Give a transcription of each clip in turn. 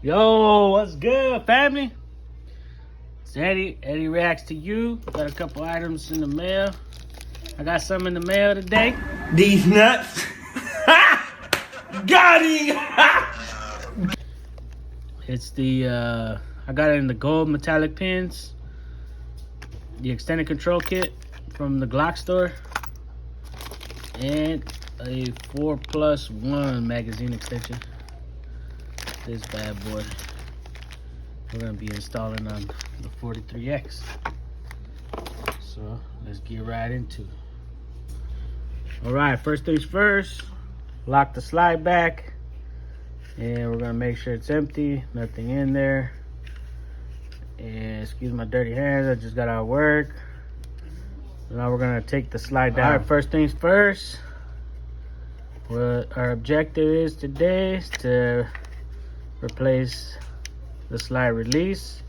Yo, what's good, family? It's Eddie. Eddie reacts to you. Got a couple items in the mail. I got some in the mail today. These nuts. Got him. It's the, I got it in the gold metallic pins. The extended control kit from the Glock store. And a 4+1 magazine extension. This bad boy. We're gonna be installing on the 43X. So let's get right into it. All right, first things first, lock the slide back. And we're gonna make sure it's empty, nothing in there. And excuse my dirty hands, I just got out of work. Now we're gonna take the slide down. All right, first things first. What our objective is today is to replace the slide release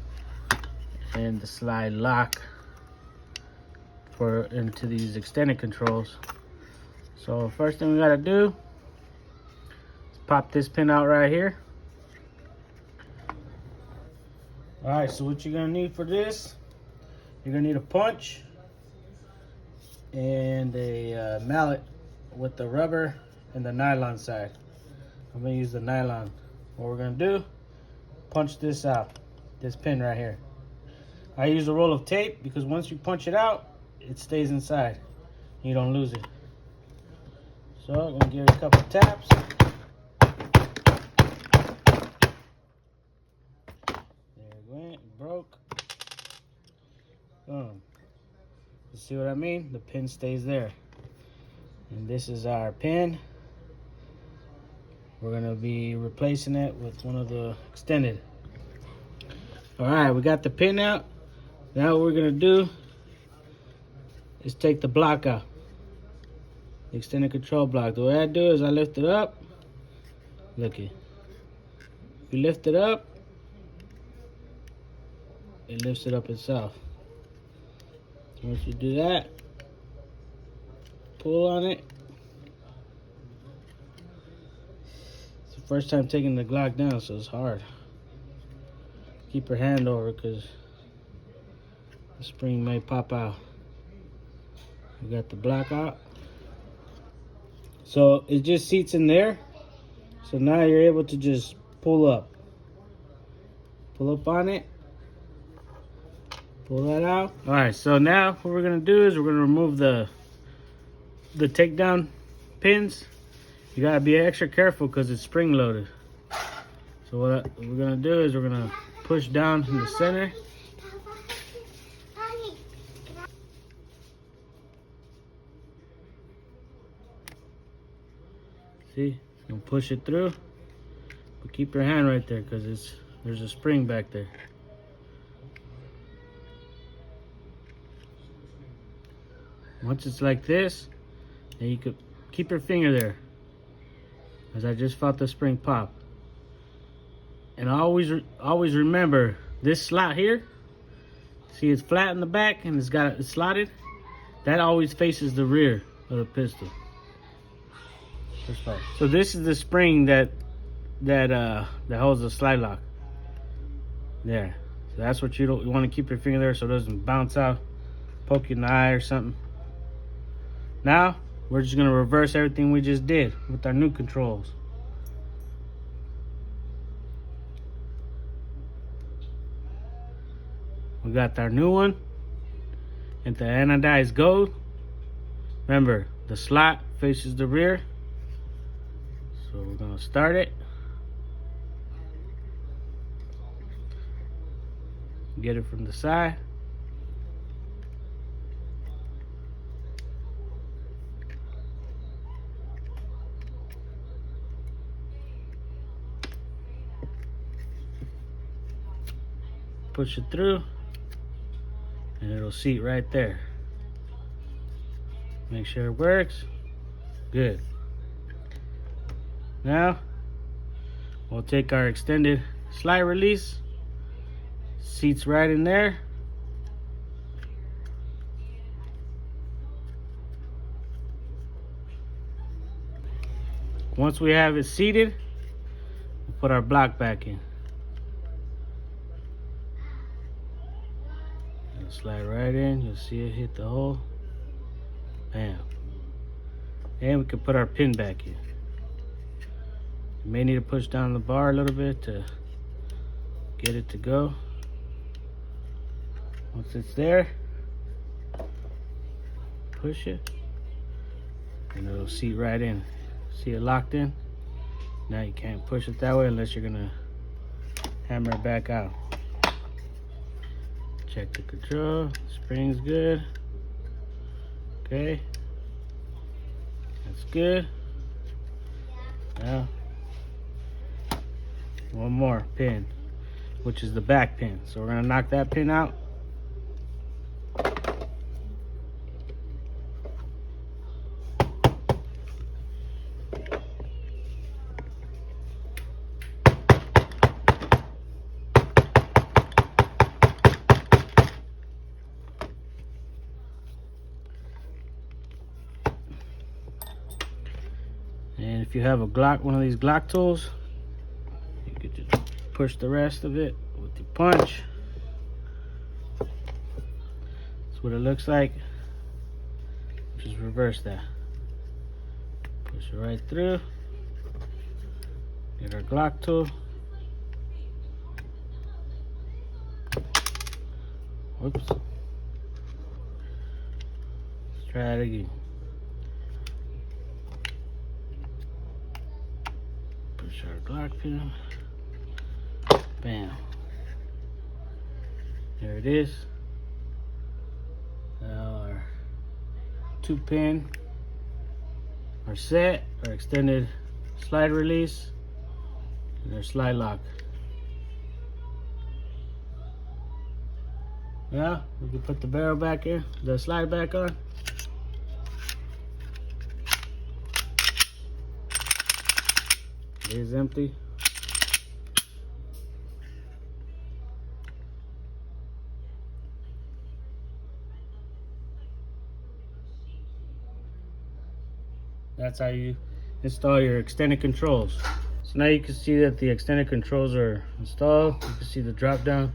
and the slide lock into these extended controls. So first thing we gotta do is pop this pin out right here. All right, so what you're gonna need for this, you're gonna need a punch and a mallet with the rubber and the nylon side. I'm gonna use the nylon. What we're gonna do, punch this out, this pin right here. I use a roll of tape because once you punch it out, it stays inside. You don't lose it. So I'm gonna give it a couple taps. There it went, it broke. You see what I mean? The pin stays there. And this is our pin. We're gonna be replacing it with one of the extended. All right, we got the pin out. Now what we're gonna do is take the block out, the extended control block. The way I do is I lift it up. Look it. If you lift it up, it lifts it up itself. So once you do that, pull on it. First time taking the Glock down, so it's hard. Keep your hand over because the spring may pop out. We got the block out. So it just seats in there. So now you're able to just pull up. Pull up on it. Pull that out. All right, so now what we're gonna do is we're gonna remove the takedown pins. You gotta be extra careful because it's spring loaded. So what we're gonna do is we're gonna push down in the center. See, you can push it through, but keep your hand right there because there's a spring back there. Once it's like this, then you could keep your finger there. As I just felt the spring pop. And always remember this slot here. See, it's flat in the back and it's slotted. That always faces the rear of the pistol. So this is the spring that holds the slide lock. There. So that's what you want to keep your finger there so it doesn't bounce out, poke you in the eye or something. Now we're just gonna reverse everything we just did with our new controls. We got our new one and the anodized gold. Remember, the slot faces the rear. So we're gonna start it. Get it from the side. Push it through and it'll seat right there. Make sure it works. Good. Now we'll take our extended slide release, seats right in there. Once we have it seated, we'll put our block back in. Slide right in. You'll see it hit the hole. Bam. And we can put our pin back in. You may need to push down the bar a little bit to get it to go. Once it's there, push it, and it'll seat right in. See it locked in? Now you can't push it that way unless you're gonna hammer it back out. Check the control, spring's good. Okay, that's good. Now, one more pin, which is the back pin. So we're gonna knock that pin out. And if you have a Glock, one of these Glock tools, you could just push the rest of it with your punch. That's what it looks like. Just reverse that. Push it right through. Get our Glock tool. Whoops. Let's try it again. Push our Glock pin. Bam. There it is. Now our 2-pin are set, our extended slide release, and our slide lock. Now we can put the barrel back in, the slide back on. It is empty. That's how you install your extended controls. So now you can see that the extended controls are installed. You can see the drop down,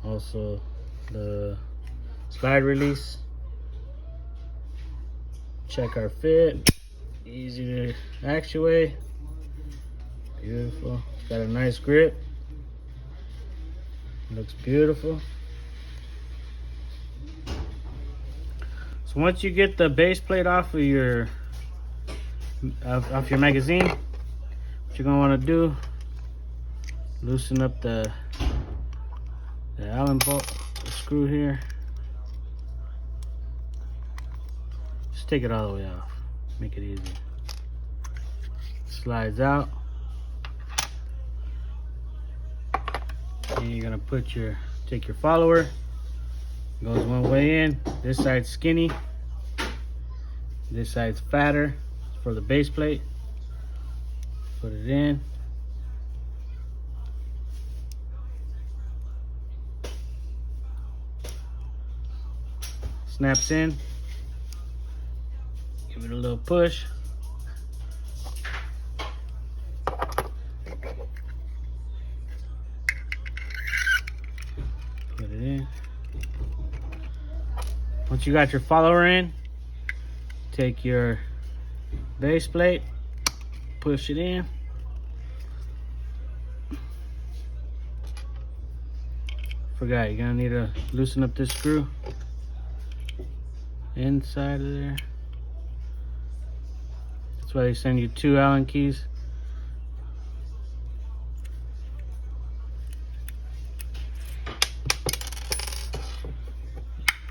also the slide release. Check our fit. Easy to actuate. Beautiful. It's got a nice grip. Looks beautiful. So once you get the base plate off of your magazine, what you're gonna want to do, loosen up the Allen bolt, the screw here. Just take it all the way off. Make it easy. Slides out. And you're gonna take your follower. Goes one way in. This side's skinny. This side's fatter for the base plate. Put it in. Snaps in. Give it a little push. Put it in. Once you got your follower in, take your base plate, push it in. Forgot, you're gonna need to loosen up this screw inside of there. That's why they send you 2 Allen keys.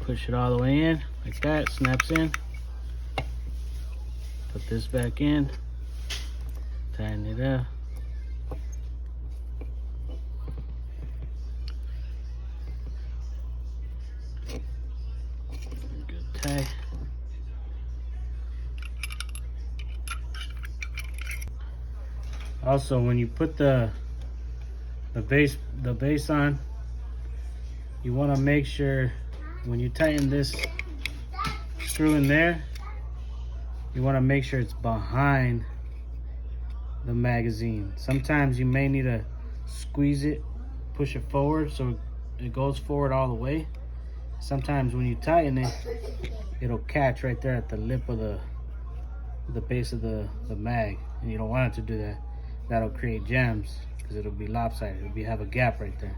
Push it all the way in, like that, snaps in. Put this back in, tighten it up. Good tight. Also, when you put the base on, you want to make sure when you tighten this screw in there, you want to make sure it's behind the magazine. Sometimes you may need to squeeze it, push it forward so it goes forward all the way. Sometimes when you tighten it, it'll catch right there at the lip of the base of the mag, and you don't want it to do that. That'll create jams because it'll be lopsided. It'll have a gap right there.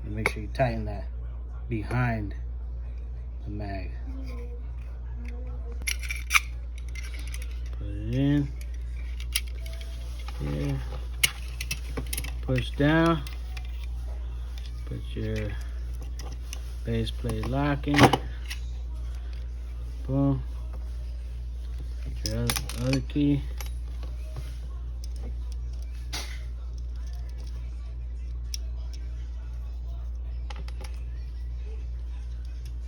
And make sure you tighten that behind the mag. Put it in here. Push down. Put your base plate lock in. Boom. Put your other key.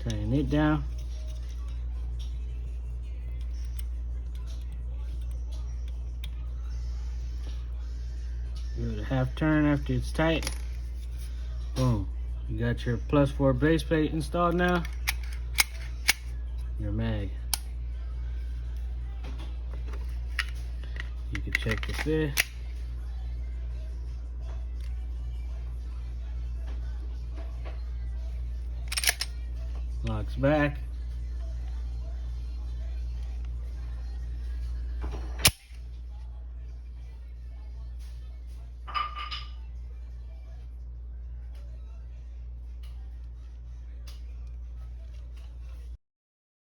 Tighten it down. Give it a half turn after it's tight. Boom. You got your +4 base plate installed now. Your mag. You can check the fit. Locks back.